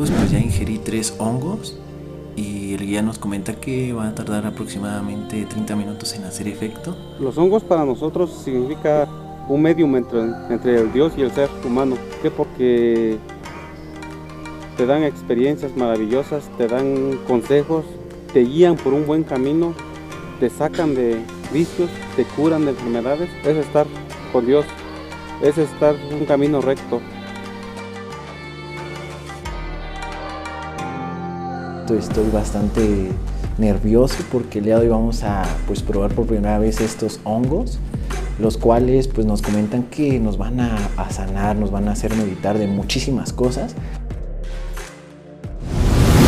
Pues ya ingerí 3 hongos y el guía nos comenta que van a tardar aproximadamente 30 minutos en hacer efecto. Los hongos para nosotros significa un medium entre el Dios y el ser humano. ¿Por qué? Porque te dan experiencias maravillosas, te dan consejos, te guían por un buen camino, te sacan de vicios, te curan de enfermedades. Es estar con Dios, es estar en un camino recto. Estoy bastante nervioso porque el día de hoy vamos a probar por primera vez estos hongos, los cuales pues nos comentan que nos van a sanar, nos van a hacer meditar de muchísimas cosas.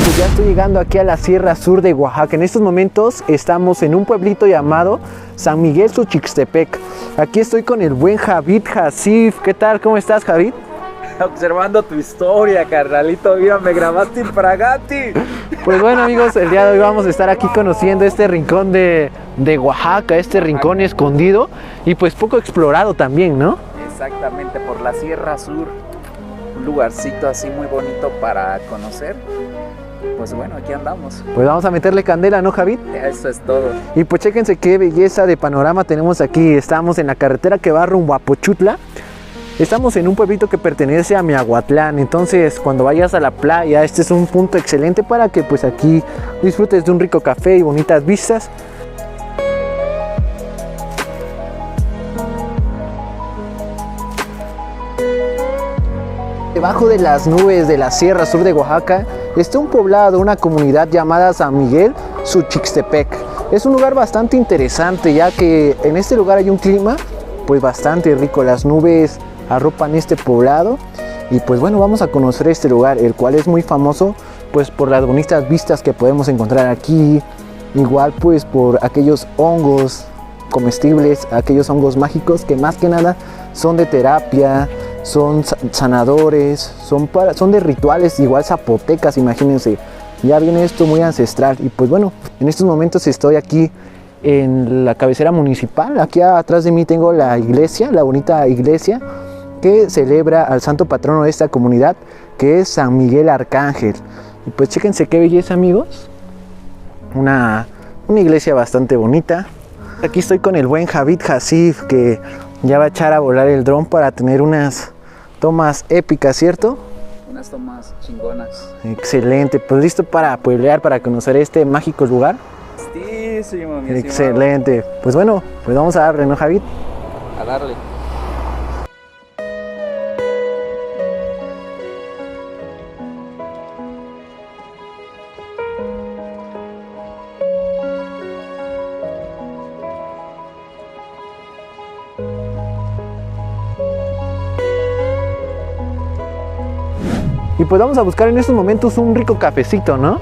Pues ya estoy llegando aquí a la Sierra Sur de Oaxaca. En estos momentos estamos en un pueblito llamado San Miguel Suchixtepec. Aquí estoy con el buen Javid Hasif. ¿Qué tal? ¿Cómo estás, Javid? Observando tu historia, carnalito. Mira, me grabaste en Fragati. Pues bueno, amigos, el día de hoy vamos a estar aquí conociendo este rincón de Oaxaca, este rincón escondido y pues poco explorado también, ¿no? Exactamente, por la Sierra Sur. Un lugarcito así muy bonito para conocer. Pues bueno, aquí andamos. Pues vamos a meterle candela, ¿no, Javid? Eso es todo. Y pues chéquense qué belleza de panorama tenemos aquí. Estamos en la carretera que va rumbo a Pochutla. Estamos en un pueblito que pertenece a Miahuatlán, entonces cuando vayas a la playa, este es un punto excelente para que pues aquí disfrutes de un rico café y bonitas vistas. Debajo de las nubes de la Sierra Sur de Oaxaca está un poblado, una comunidad llamada San Miguel Suchixtepec. Es un lugar bastante interesante ya que en este lugar hay un clima pues bastante rico, las nubes arropan este poblado y pues bueno, vamos a conocer este lugar, el cual es muy famoso pues por las bonitas vistas que podemos encontrar aquí, igual pues por aquellos hongos comestibles, aquellos hongos mágicos que más que nada son de terapia, son sanadores, son de rituales igual zapotecas, imagínense, ya viene esto muy ancestral. Y pues bueno, en estos momentos estoy aquí en la cabecera municipal. Aquí atrás de mí tengo la iglesia, la bonita iglesia que celebra al santo patrono de esta comunidad, que es San Miguel Arcángel. Y pues chéquense qué belleza, amigos. Una iglesia bastante bonita. Aquí estoy con el buen Javid Hasif, que ya va a echar a volar el dron para tener unas tomas épicas, ¿cierto? Unas tomas chingonas. Excelente, pues listo para pueblear, para conocer este mágico lugar. Listísimo, mi estimado. Excelente, pues bueno, pues vamos a darle, ¿no, Javid? A darle. Y pues vamos a buscar en estos momentos un rico cafecito, ¿no?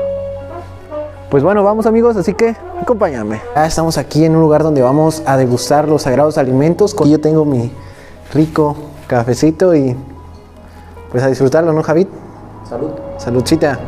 Pues bueno, vamos, amigos, así que acompáñame. Ya estamos aquí en un lugar donde vamos a degustar los sagrados alimentos. Aquí yo tengo mi rico cafecito y pues a disfrutarlo, ¿no, Javid? Salud. Saludcita.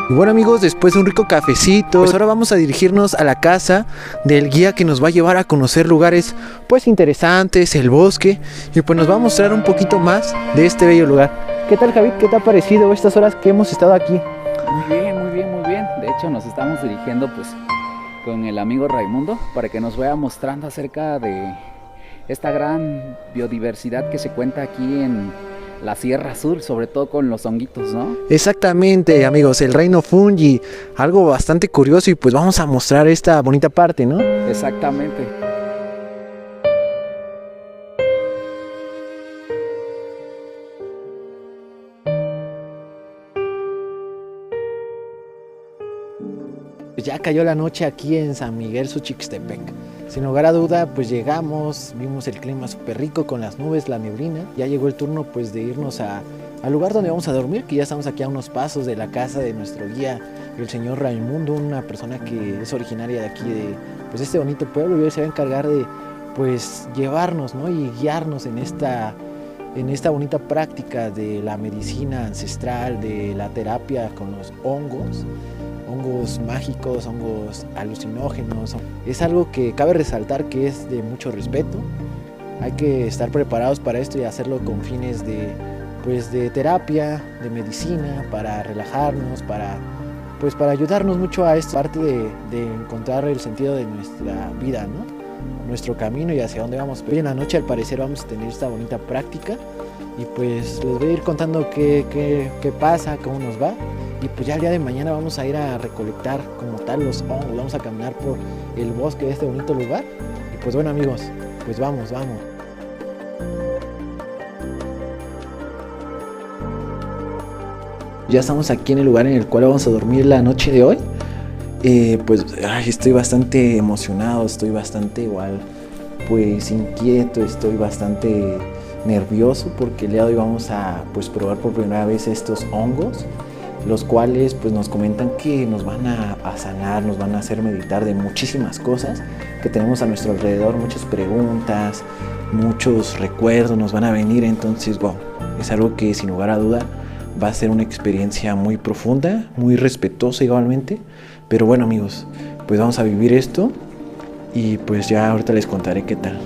Y bueno, amigos, después de un rico cafecito, pues ahora vamos a dirigirnos a la casa del guía que nos va a llevar a conocer lugares pues interesantes, el bosque, y pues nos va a mostrar un poquito más de este bello lugar. ¿Qué tal, Javid? ¿Qué te ha parecido estas horas que hemos estado aquí? Muy bien, muy bien, muy bien. De hecho, nos estamos dirigiendo pues con el amigo Raimundo para que nos vaya mostrando acerca de esta gran biodiversidad que se cuenta aquí en la Sierra Sur, sobre todo con los honguitos, ¿no? Exactamente, amigos, el reino fungi, algo bastante curioso, y pues vamos a mostrar esta bonita parte, ¿no? Exactamente. Ya cayó la noche aquí en San Miguel Suchixtepec. Sin lugar a duda, pues llegamos, vimos el clima súper rico con las nubes, la neblina. Ya llegó el turno pues de irnos al lugar donde vamos a dormir, que ya estamos aquí a unos pasos de la casa de nuestro guía, el señor Raimundo, una persona que es originaria de aquí, de pues este bonito pueblo, y él se va a encargar de pues llevarnos, ¿no? Y guiarnos en esta bonita práctica de la medicina ancestral, de la terapia con los hongos mágicos, hongos alucinógenos. Es algo que cabe resaltar que es de mucho respeto, hay que estar preparados para esto y hacerlo con fines de terapia, de medicina, para relajarnos, para ayudarnos mucho a esta parte de encontrar el sentido de nuestra vida, ¿no? Nuestro camino y hacia dónde vamos. Hoy en la noche al parecer vamos a tener esta bonita práctica y pues les voy a ir contando qué pasa, cómo nos va, y pues ya el día de mañana vamos a ir a recolectar como tal los hongos, vamos a caminar por el bosque de este bonito lugar y pues bueno amigos, pues vamos. Ya estamos aquí en el lugar en el cual vamos a dormir la noche de hoy. Estoy bastante emocionado, estoy bastante inquieto, estoy bastante nervioso porque el día de hoy vamos a probar por primera vez estos hongos, los cuales pues nos comentan que nos van a sanar, nos van a hacer meditar de muchísimas cosas que tenemos a nuestro alrededor, muchas preguntas, muchos recuerdos nos van a venir, entonces es algo que sin lugar a duda va a ser una experiencia muy profunda, muy respetuosa igualmente. Pero bueno amigos, pues vamos a vivir esto y pues ya ahorita les contaré qué tal.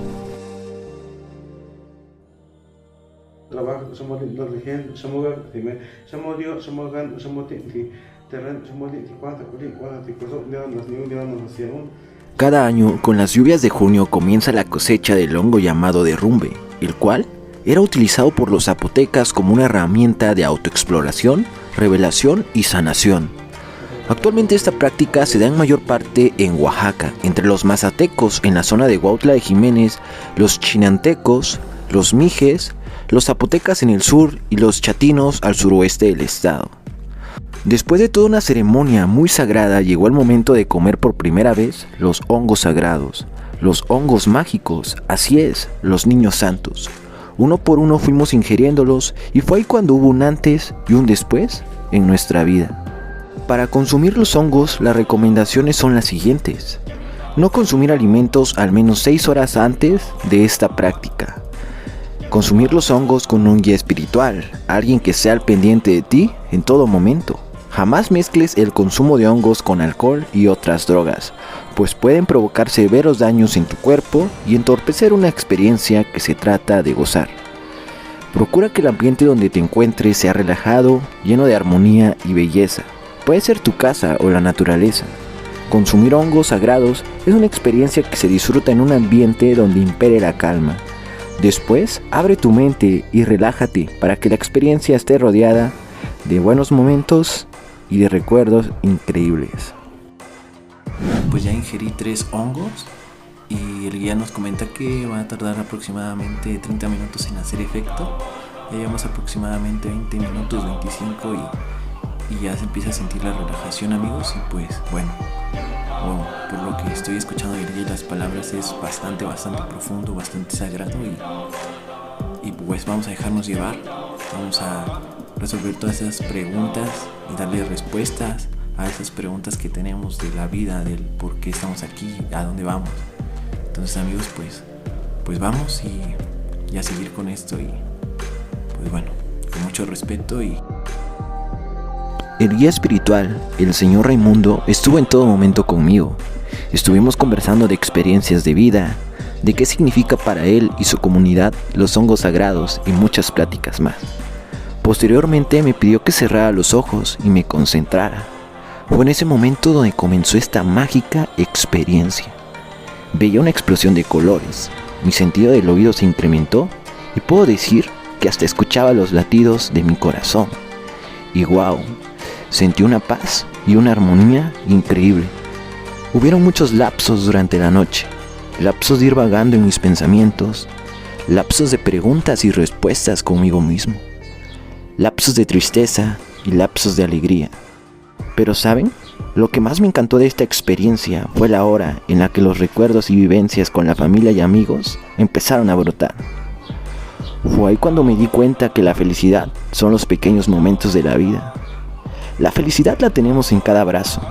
Cada año, con las lluvias de junio, comienza la cosecha del hongo llamado derrumbe, el cual era utilizado por los zapotecas como una herramienta de autoexploración, revelación y sanación. Actualmente esta práctica se da en mayor parte en Oaxaca, entre los mazatecos en la zona de Huautla de Jiménez, los chinantecos, los mijes, los zapotecas en el sur y los chatinos al suroeste del estado. Después de toda una ceremonia muy sagrada, llegó el momento de comer por primera vez los hongos sagrados, los hongos mágicos, así es, los niños santos. Uno por uno fuimos ingiriéndolos y fue ahí cuando hubo un antes y un después en nuestra vida. Para consumir los hongos, las recomendaciones son las siguientes. No consumir alimentos al menos 6 horas antes de esta práctica. Consumir los hongos con un guía espiritual, alguien que sea al pendiente de ti en todo momento. Jamás mezcles el consumo de hongos con alcohol y otras drogas, pues pueden provocar severos daños en tu cuerpo y entorpecer una experiencia que se trata de gozar. Procura que el ambiente donde te encuentres sea relajado, lleno de armonía y belleza. Puede ser tu casa o la naturaleza. Consumir hongos sagrados es una experiencia que se disfruta en un ambiente donde impere la calma. Después, abre tu mente y relájate para que la experiencia esté rodeada de buenos momentos y de recuerdos increíbles. Pues ya ingerí 3 hongos y el guía nos comenta que va a tardar aproximadamente 30 minutos en hacer efecto. Ya llevamos aproximadamente 20 minutos, 25 y ya se empieza a sentir la relajación amigos y pues bueno, por lo que estoy escuchando y las palabras es bastante profundo, bastante sagrado y pues vamos a dejarnos llevar, vamos a resolver todas esas preguntas y darle respuestas a esas preguntas que tenemos de la vida, del por qué estamos aquí, a dónde vamos. Entonces amigos pues vamos y a seguir con esto y pues bueno, con mucho respeto y... El guía espiritual, el señor Raimundo, estuvo en todo momento conmigo. Estuvimos conversando de experiencias de vida, de qué significa para él y su comunidad los hongos sagrados y muchas pláticas más. Posteriormente me pidió que cerrara los ojos y me concentrara. Fue en ese momento donde comenzó esta mágica experiencia. Veía una explosión de colores, mi sentido del oído se incrementó y puedo decir que hasta escuchaba los latidos de mi corazón. Y wow, sentí una paz y una armonía increíble. Hubieron muchos lapsos durante la noche, lapsos de ir vagando en mis pensamientos, lapsos de preguntas y respuestas conmigo mismo, lapsos de tristeza y lapsos de alegría. Pero ¿saben? Lo que más me encantó de esta experiencia fue la hora en la que los recuerdos y vivencias con la familia y amigos empezaron a brotar. Fue ahí cuando me di cuenta que la felicidad son los pequeños momentos de la vida. La felicidad la tenemos en cada abrazo,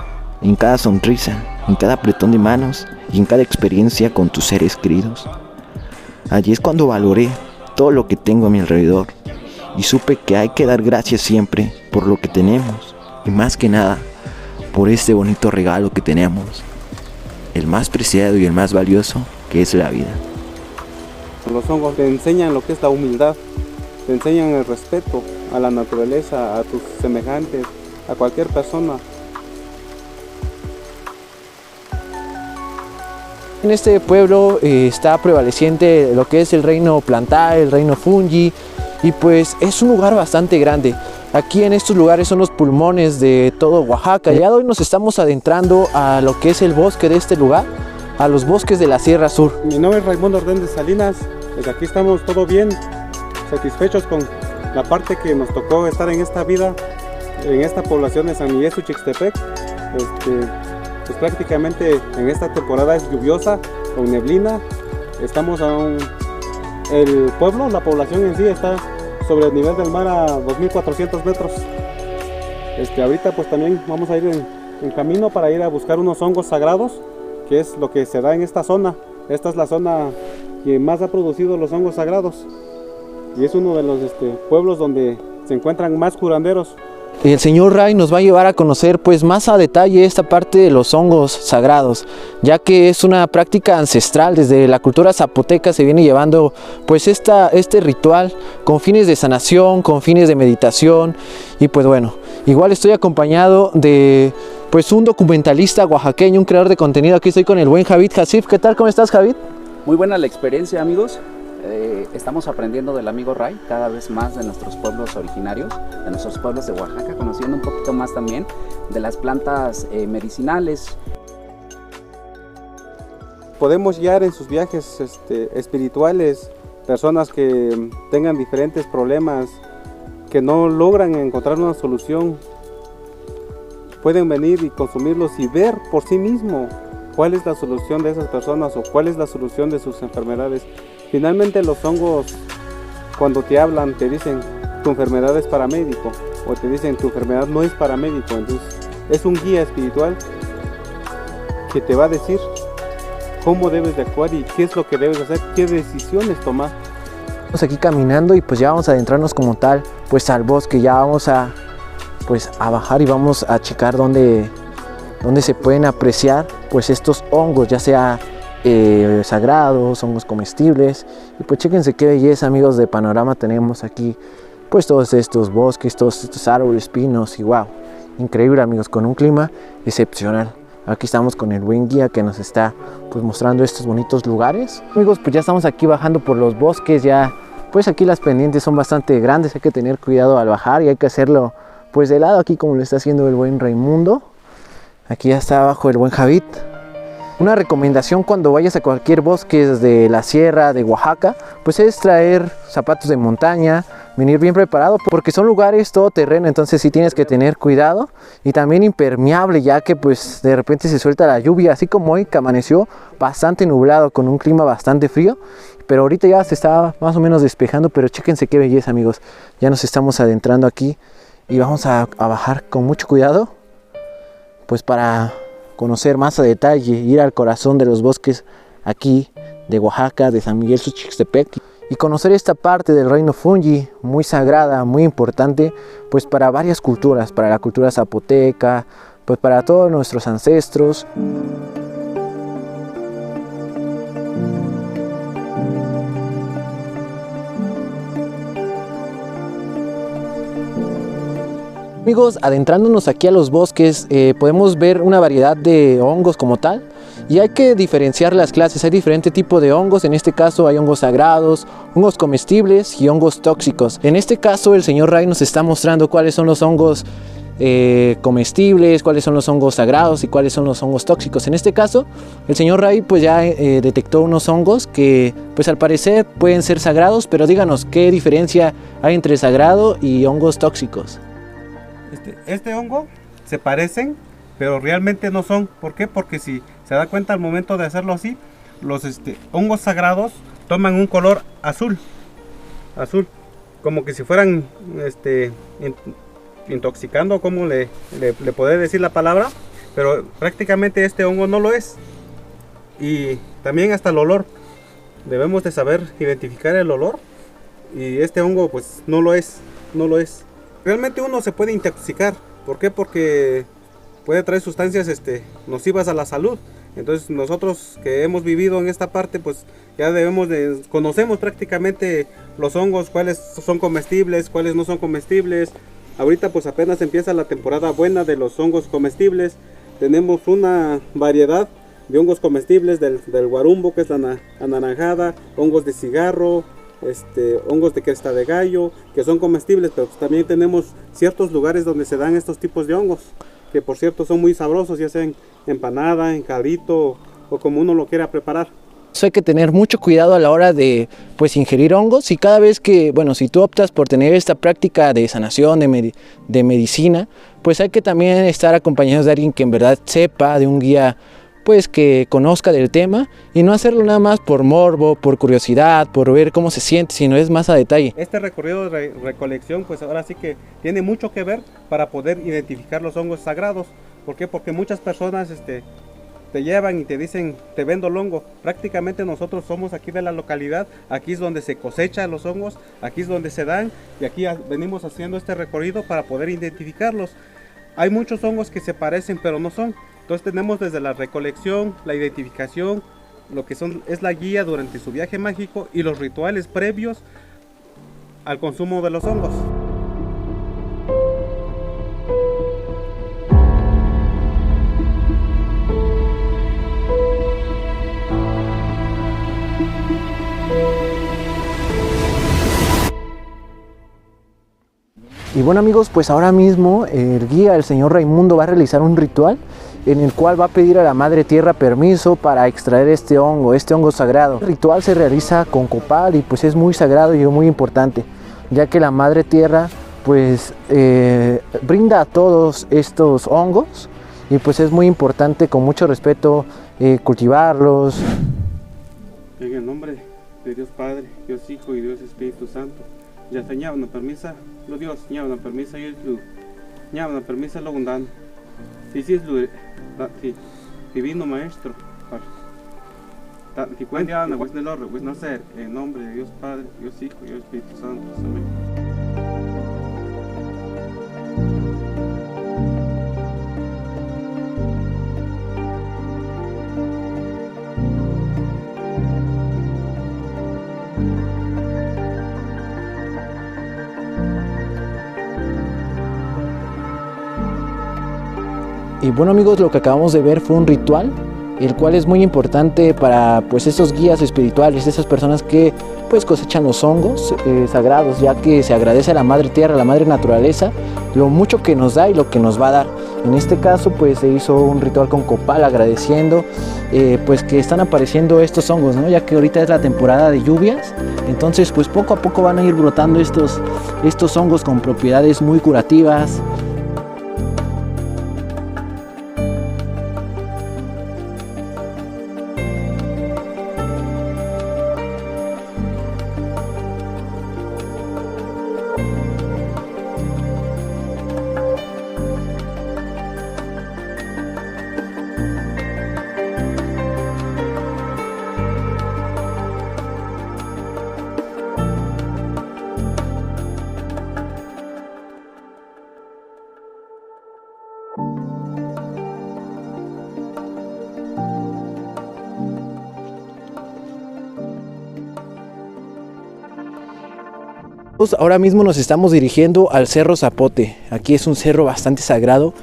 en cada sonrisa, en cada apretón de manos y en cada experiencia con tus seres queridos. Allí es cuando valoré todo lo que tengo a mi alrededor y supe que hay que dar gracias siempre por lo que tenemos y más que nada por este bonito regalo que tenemos, el más preciado y el más valioso que es la vida. Los hongos te enseñan lo que es la humildad, te enseñan el respeto a la naturaleza, a tus semejantes, a cualquier persona. En este pueblo está prevaleciente lo que es el reino plantae, el reino fungi, y pues es un lugar bastante grande. Aquí en estos lugares son los pulmones de todo Oaxaca. Ya hoy nos estamos adentrando a lo que es el bosque de este lugar, a los bosques de la Sierra Sur. Mi nombre es Raimundo Hernández Salinas, pues aquí estamos todo bien, satisfechos con la parte que nos tocó estar en esta vida, en esta población de San Miguel Suchixtepec. Pues prácticamente en esta temporada es lluviosa, con neblina. Estamos el pueblo, la población en sí está sobre el nivel del mar a 2.400 metros. Ahorita pues también vamos a ir en camino para ir a buscar unos hongos sagrados, que es lo que se da en esta zona. Esta es la zona que más ha producido los hongos sagrados y es uno de los pueblos donde se encuentran más curanderos. El señor Ray nos va a llevar a conocer pues más a detalle esta parte de los hongos sagrados, ya que es una práctica ancestral. Desde la cultura zapoteca se viene llevando pues este ritual con fines de sanación, con fines de meditación. Y pues bueno, igual estoy acompañado de pues un documentalista oaxaqueño, un creador de contenido. Aquí estoy con el buen Javid Hasif. ¿Qué tal? ¿Cómo estás, Javid? Muy buena la experiencia, amigos. Estamos aprendiendo del amigo Ray cada vez más de nuestros pueblos originarios, de nuestros pueblos de Oaxaca, conociendo un poquito más también de las plantas medicinales. Podemos guiar en sus viajes espirituales personas que tengan diferentes problemas, que no logran encontrar una solución. Pueden venir y consumirlos y ver por sí mismo cuál es la solución de esas personas o cuál es la solución de sus enfermedades. Finalmente los hongos, cuando te hablan, te dicen tu enfermedad es para médico, o te dicen tu enfermedad no es para médico. Entonces es un guía espiritual que te va a decir cómo debes de actuar y qué es lo que debes hacer, qué decisiones tomar. Estamos aquí caminando y pues ya vamos a adentrarnos como tal pues al bosque. Ya vamos a bajar y vamos a checar dónde se pueden apreciar pues estos hongos, ya sea sagrados, hongos comestibles. Y pues chéquense qué belleza, amigos, de panorama tenemos aquí, pues todos estos bosques, todos estos árboles, pinos, y wow, increíble, amigos, con un clima excepcional. Aquí estamos con el buen guía que nos está pues mostrando estos bonitos lugares. Amigos, pues ya estamos aquí bajando por los bosques. Ya pues aquí las pendientes son bastante grandes, hay que tener cuidado al bajar y hay que hacerlo pues de lado, aquí como lo está haciendo el buen Raimundo. Aquí ya está abajo el buen Javid. Una recomendación cuando vayas a cualquier bosque de la sierra de Oaxaca, pues es traer zapatos de montaña, venir bien preparado, porque son lugares todoterreno, entonces sí tienes que tener cuidado. Y también impermeable, ya que pues de repente se suelta la lluvia, así como hoy que amaneció bastante nublado con un clima bastante frío, pero ahorita ya se está más o menos despejando. Pero chéquense qué belleza, amigos, ya nos estamos adentrando aquí y vamos a bajar con mucho cuidado pues para conocer más a detalle, ir al corazón de los bosques aquí de Oaxaca, de San Miguel Suchixtepec, y conocer esta parte del reino fungi, muy sagrada, muy importante pues para varias culturas, para la cultura zapoteca, pues para todos nuestros ancestros. Amigos, adentrándonos aquí a los bosques, podemos ver una variedad de hongos como tal, y hay que diferenciar las clases. Hay diferente tipo de hongos. En este caso hay hongos sagrados, hongos comestibles y hongos tóxicos. En este caso el señor Ray nos está mostrando cuáles son los hongos comestibles, cuáles son los hongos sagrados y cuáles son los hongos tóxicos. En este caso el señor Ray pues ya detectó unos hongos que pues al parecer pueden ser sagrados, pero díganos qué diferencia hay entre sagrado y hongos tóxicos. Este hongo se parecen, pero realmente no son. ¿Por qué? Porque si se da cuenta al momento de hacerlo así, los hongos sagrados toman un color azul, como que si fueran intoxicando, como le podré decir la palabra, pero prácticamente este hongo no lo es. Y también hasta el olor, debemos de saber identificar el olor, y este hongo pues no lo es. Realmente uno se puede intoxicar. ¿Por qué? Porque puede traer sustancias nocivas a la salud. Entonces nosotros que hemos vivido en esta parte, pues ya conocemos prácticamente los hongos, cuáles son comestibles, cuáles no son comestibles. Ahorita pues apenas empieza la temporada buena de los hongos comestibles. Tenemos una variedad de hongos comestibles del guarumbo, que es la anaranjada, hongos de cigarro, hongos de cresta de gallo, que son comestibles, pero pues también tenemos ciertos lugares donde se dan estos tipos de hongos, que por cierto son muy sabrosos, ya sea en empanada, en caldito o como uno lo quiera preparar. Eso hay que tener mucho cuidado a la hora de pues ingerir hongos, y cada vez que, bueno, si tú optas por tener esta práctica de sanación, de medicina, pues hay que también estar acompañados de alguien que en verdad sepa, de un guía pues que conozca del tema, y no hacerlo nada más por morbo, por curiosidad, por ver cómo se siente, sino es más a detalle. Este recorrido de recolección pues ahora sí que tiene mucho que ver para poder identificar los hongos sagrados. ¿Por qué? Porque muchas personas te llevan y te dicen, te vendo el hongo. Prácticamente nosotros somos aquí de la localidad, aquí es donde se cosechan los hongos, aquí es donde se dan, y aquí venimos haciendo este recorrido para poder identificarlos. Hay muchos hongos que se parecen pero no son. Entonces tenemos desde la recolección, la identificación, lo que es la guía durante su viaje mágico y los rituales previos al consumo de los hongos. Y bueno amigos, pues ahora mismo el guía, el señor Raimundo, va a realizar un ritual en el cual va a pedir a la Madre Tierra permiso para extraer este hongo sagrado. El ritual se realiza con copal y pues es muy sagrado y muy importante, ya que la Madre Tierra pues brinda a todos estos hongos, y pues es muy importante con mucho respeto cultivarlos. En el nombre de Dios Padre, Dios Hijo y Dios Espíritu Santo, ya señala permisa, lo Dios, señala permisa y lu, señala permisa lo undan. Sí es lu, divino maestro, que cuenta Ana, pues no pues no ser, en nombre de Dios Padre, Dios Hijo y Dios Espíritu Santo. Amén. Y bueno amigos, lo que acabamos de ver fue un ritual, el cual es muy importante para pues esos guías espirituales, esas personas que pues cosechan los hongos sagrados, ya que se agradece a la Madre Tierra, a la Madre Naturaleza, lo mucho que nos da y lo que nos va a dar. En este caso pues se hizo un ritual con copal agradeciendo pues que están apareciendo estos hongos, ¿no? Ya que ahorita es la temporada de lluvias, entonces pues poco a poco van a ir brotando estos hongos con propiedades muy curativas. Ahora mismo nos estamos dirigiendo al Cerro Zapote. Aquí es un cerro bastante sagrado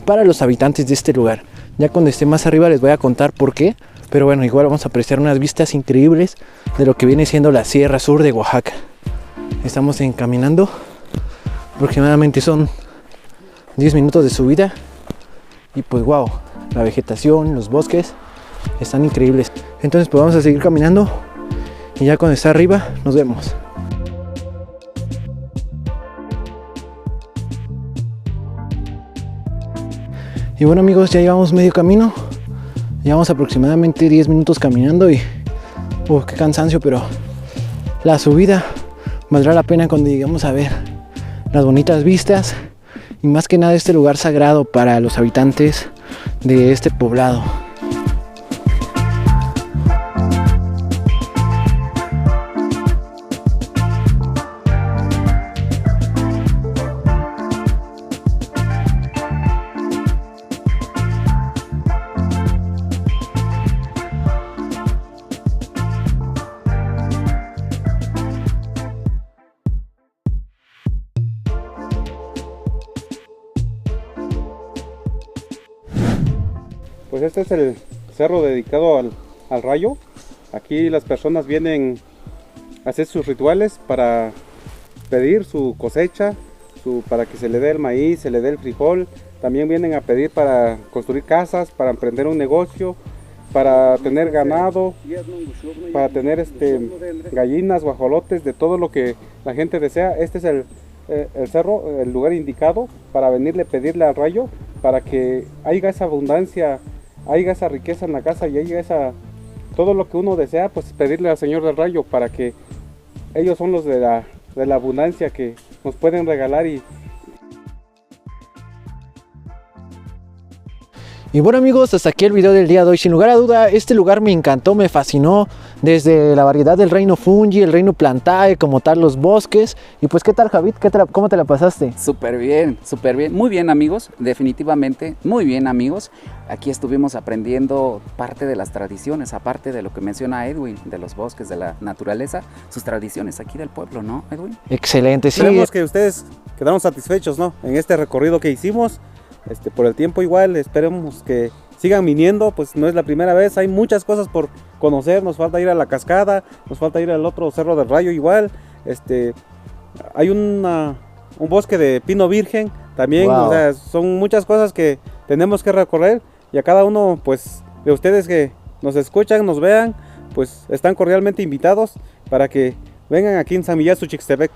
para los habitantes de este lugar. Ya cuando esté más arriba les voy a contar por qué, pero bueno, igual vamos a apreciar unas vistas increíbles de lo que viene siendo la Sierra Sur de Oaxaca. Estamos encaminando, aproximadamente son 10 minutos de subida, y pues wow, la vegetación, los bosques están increíbles. Entonces pues vamos a seguir caminando, y ya cuando está arriba nos vemos. Y bueno amigos, ya llevamos medio camino, llevamos aproximadamente 10 minutos caminando y qué cansancio, pero la subida valdrá la pena cuando lleguemos a ver las bonitas vistas y más que nada este lugar sagrado para los habitantes de este poblado. Pues este es el cerro dedicado al rayo. Aquí las personas vienen a hacer sus rituales para pedir su cosecha, para que se le dé el maíz, se le dé el frijol. También vienen a pedir para construir casas, para emprender un negocio, para tener ganado, para tener gallinas, guajolotes, de todo lo que la gente desea. Este es el cerro, el lugar indicado para venirle, pedirle al rayo, para que haya esa abundancia, haya esa riqueza en la casa y haya todo lo que uno desea, pues pedirle al Señor del Rayo, para que ellos son los de la abundancia que nos pueden regalar. Y bueno amigos, hasta aquí el video del día de hoy. Sin lugar a duda, este lugar me encantó, me fascinó. Desde la variedad del reino fungi, el reino plantae, como tal los bosques. Y pues, ¿qué tal, Javid? ¿Cómo te la pasaste? Súper bien, súper bien. Muy bien, amigos, definitivamente, muy bien, amigos. Aquí estuvimos aprendiendo parte de las tradiciones, aparte de lo que menciona Edwin, de los bosques, de la naturaleza, sus tradiciones aquí del pueblo, ¿no, Edwin? Excelente, sí. Esperemos que ustedes quedaron satisfechos, ¿no?, en este recorrido que hicimos. Por el tiempo igual, esperemos que sigan viniendo, pues no es la primera vez, hay muchas cosas por conocer, nos falta ir a la cascada, nos falta ir al otro Cerro del Rayo igual, hay un bosque de pino virgen también, Wow. O sea, son muchas cosas que tenemos que recorrer, y a cada uno, pues, de ustedes que nos escuchan, nos vean, pues están cordialmente invitados para que vengan aquí en San Miguel Suchixtepec.